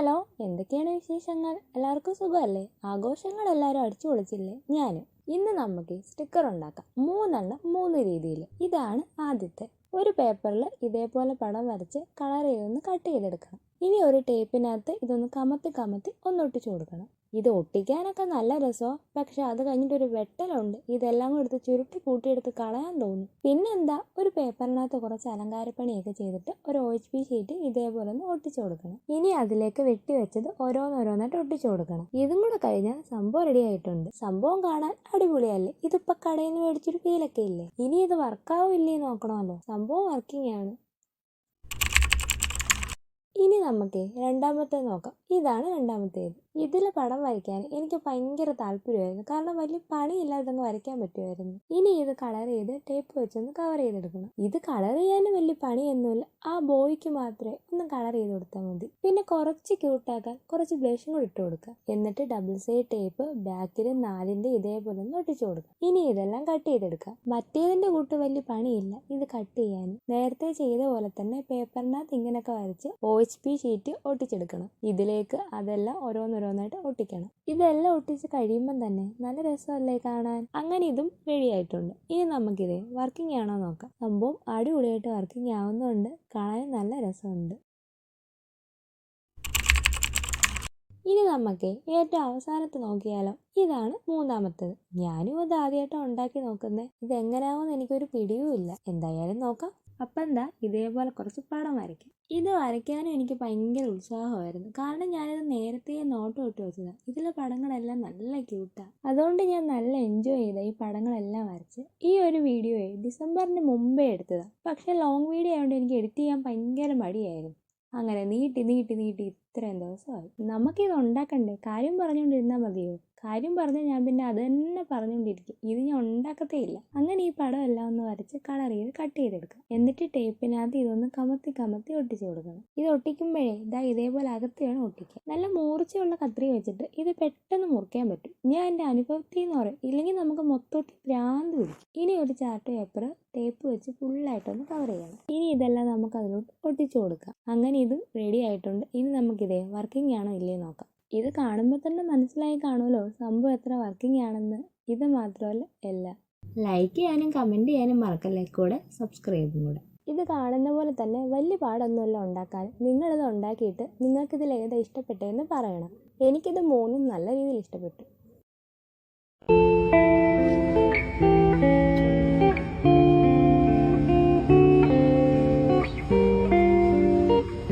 Hello, എന്തൊക്കെയാണ് വിശേഷങ്ങൾ? എല്ലാവർക്കും സുഖമല്ലേ? ആഘോഷങ്ങൾ എല്ലാവരും അടിച്ചു പൊളിച്ചില്ലേ? ഞാനും. ഇന്ന് നമുക്ക് സ്റ്റിക്കർ ഉണ്ടാക്കാം. 3 എണ്ണം 3 രീതിയിൽ. ഇതാണ് ആദ്യത്തെ. ഒരു പേപ്പറിൽ ഇതേപോലെ പടം വരച്ച് കളർ ചെയ്തൊന്ന് കട്ട് ചെയ്തെടുക്കണം. ഇനി ഒരു ടേപ്പിനകത്ത് ഇതൊന്ന് കമത്തി ഒന്നൊട്ടിച്ചു കൊടുക്കണം. ഇത് ഒട്ടിക്കാനൊക്കെ നല്ല രസമാണ്, പക്ഷെ അത് കഴിഞ്ഞിട്ടൊരു വെട്ടലുണ്ട്. ഇതെല്ലാം കൂടെ എടുത്ത് ചുരുട്ടി കൂട്ടിയെടുത്ത് കളയാൻ തോന്നും. പിന്നെന്താ, ഒരു പേപ്പറിനകത്ത് കുറച്ച് അലങ്കാരപ്പണിയൊക്കെ ചെയ്തിട്ട് ഒരു OHP ഷീറ്റ് ഇതേപോലെ ഒന്ന് ഒട്ടിച്ചു കൊടുക്കണം. ഇനി അതിലേക്ക് വെട്ടി വെച്ചത് ഓരോന്നോരോന്നായിട്ട് ഒട്ടിച്ചു കൊടുക്കണം. ഇതും കൂടെ കഴിഞ്ഞാൽ സംഭവം റെഡി ആയിട്ടുണ്ട്. സംഭവം കാണാൻ അടിപൊളിയല്ലേ? ഇതിപ്പോ കടയിൽ നിന്ന് മേടിച്ചൊരു ഫീലൊക്കെ ഇല്ലേ? ഇനി ഇത് വർക്കാവില്ലേ നോക്കണമല്ലോ. സംഭവം വർക്കിംഗ് ആണ്. ഇനി നമുക്ക് രണ്ടാമത്തെ നോക്കാം. ഇതാണ് രണ്ടാമത്തേത്. ഇതിൽ പടം വരയ്ക്കാൻ എനിക്ക് ഭയങ്കര താല്പര്യമായിരുന്നു, കാരണം വലിയ പണിയില്ലാതെ അങ്ങ് വരയ്ക്കാൻ പറ്റുമായിരുന്നു. ഇനി ഇത് കളർ ചെയ്ത് ടേപ്പ് വെച്ചൊന്ന് കവർ ചെയ്തെടുക്കണം. ഇത് കളർ ചെയ്യാനും വലിയ പണിയൊന്നുമില്ല, ആ ബോയ്ക്ക് മാത്രമേ ഒന്ന് കളർ ചെയ്ത് കൊടുത്താൽ മതി. പിന്നെ കുറച്ച് ക്യൂട്ടാക്കാൻ കുറച്ച് ബ്ലഷും കൂടി ഇട്ട് കൊടുക്കുക. എന്നിട്ട് ഡബിൾ സൈഡ് ടേപ്പ് ബാക്കിൽ 4ന്റെ ഇതേപോലെ ഒന്ന് ഒട്ടിച്ചു കൊടുക്കുക. ഇനി ഇതെല്ലാം കട്ട് ചെയ്തെടുക്കുക. മറ്റേതിന്റെ കൂട്ട് വലിയ പണിയില്ല ഇത് കട്ട് ചെയ്യാൻ. നേരത്തെ ചെയ്ത പോലെ തന്നെ പേപ്പറിനകത്ത് ഇങ്ങനെയൊക്കെ വരച്ച് OHP ഷീറ്റ് ഒട്ടിച്ചെടുക്കണം. ഇതിലേക്ക് അതെല്ലാം ഓരോന്നോരോന്നായിട്ട് ഒട്ടിക്കണം. ഇതെല്ലാം ഒട്ടിച്ച് കഴിയുമ്പം തന്നെ നല്ല രസമല്ലേ കാണാൻ? അങ്ങനെ ഇതും റെഡി ആയിട്ടുണ്ട്. ഇനി നമുക്കിത് വർക്കിംഗ് ആണോ നോക്കാം. സംഭവം അടിപൊളിയായിട്ട് വർക്കിംഗ് ആവുന്നതുകൊണ്ട് കാണാൻ നല്ല രസമുണ്ട്. ഇനി നമുക്ക് ഏറ്റവും അവസാനത്ത് നോക്കിയാലോ. ഇതാണ് മൂന്നാമത്തേത്. ഞാനും അത് ആദ്യമായിട്ടാണ് ഉണ്ടാക്കി നോക്കുന്നത്. ഇതെങ്ങനെയാവുമെന്ന് എനിക്കൊരു പിടിയുമില്ല. എന്തായാലും നോക്കാം. അപ്പം എന്താ, ഇതേപോലെ കുറച്ച് പടം വരയ്ക്കാം. ഇത് വരയ്ക്കാനും എനിക്ക് ഭയങ്കര ഉത്സാഹമായിരുന്നു, കാരണം ഞാനിത് നേരത്തെ നോട്ട് ഇട്ട് വെച്ചതാണ്. ഇതിലെ പടങ്ങളെല്ലാം നല്ല ക്യൂട്ടാണ്. അതുകൊണ്ട് ഞാൻ നല്ല എൻജോയ് ചെയ്ത ഈ പടങ്ങളെല്ലാം വരച്ച്. ഈ ഒരു വീഡിയോയെ ഡിസംബറിന് മുമ്പേ എടുത്തതാണ്, പക്ഷേ ലോങ് വീഡിയോ ആയതുകൊണ്ട് എനിക്ക് എഡിറ്റ് ചെയ്യാൻ ഭയങ്കര മടിയായിരുന്നു. അങ്ങനെ നീട്ടി ഇത്രയും ദിവസമായി. നമുക്കിത് ഉണ്ടാക്കണ്ടേ? കാര്യം പറഞ്ഞുകൊണ്ടിരുന്നാൽ മതിയോ? കാര്യം പറഞ്ഞാൽ ഞാൻ പിന്നെ അത് തന്നെ പറഞ്ഞുകൊണ്ടിരിക്കും. ഇത് ഞാൻ ഉണ്ടാക്കത്തേ ഇല്ല. അങ്ങനെ ഈ പടം എല്ലാം ഒന്ന് വരച്ച് കളർ ചെയ്ത് കട്ട് ചെയ്തെടുക്കാം. എന്നിട്ട് ടേപ്പിനകത്ത് ഇതൊന്ന് കമത്തി ഒട്ടിച്ചു കൊടുക്കണം. ഇത് ഒട്ടിക്കുമ്പോഴേ ഇതേപോലെ അകത്ത് വേണം ഒട്ടിക്കാൻ. നല്ല മൂർച്ചയുള്ള കത്രിക വെച്ചിട്ട് ഇത് പെട്ടെന്ന് മുറിക്കാൻ പറ്റും. ഞാൻ എൻ്റെ അനുഭവത്തിൽ എന്ന് പറയും, ഇല്ലെങ്കിൽ നമുക്ക് മൊത്തത്തിൽ ഭ്രാന്ത് പിടിക്കും. ഇനി ഒരു ചാർട്ട് പേപ്പർ ടേപ്പ് വെച്ച് ഫുള്ളായിട്ടൊന്ന് കവർ ചെയ്യണം. ഇനി ഇതെല്ലാം നമുക്ക് അതിലോട്ട് ഒട്ടിച്ചു കൊടുക്കാം. അങ്ങനെ ഇത് റെഡി ആയിട്ടുണ്ട്. ഇനി നമുക്കിതേ വർക്കിംഗ് ആണോ ഇല്ലേ നോക്കാം. ഇത് കാണുമ്പോൾ തന്നെ മനസ്സിലായി കാണുമല്ലോ സംഭവം എത്ര വർക്കിംഗ് ആണെന്ന്. ഇത് മാത്രമല്ല എല്ലാം. ലൈക്ക് ചെയ്യാനും കമൻറ്റ് ചെയ്യാനും മറക്കല്ലേ, കൂടെ സബ്സ്ക്രൈബും കൂടെ. ഇത് കാണുന്ന പോലെ തന്നെ വലിയ പാടൊന്നുമല്ല ഉണ്ടാക്കാൻ. നിങ്ങളിത് ഉണ്ടാക്കിയിട്ട് നിങ്ങൾക്കിതിൽ ഏതാ ഇഷ്ടപ്പെട്ടതെന്ന് പറയണം. എനിക്കിത് 3 നല്ല രീതിയിൽ ഇഷ്ടപ്പെട്ടു.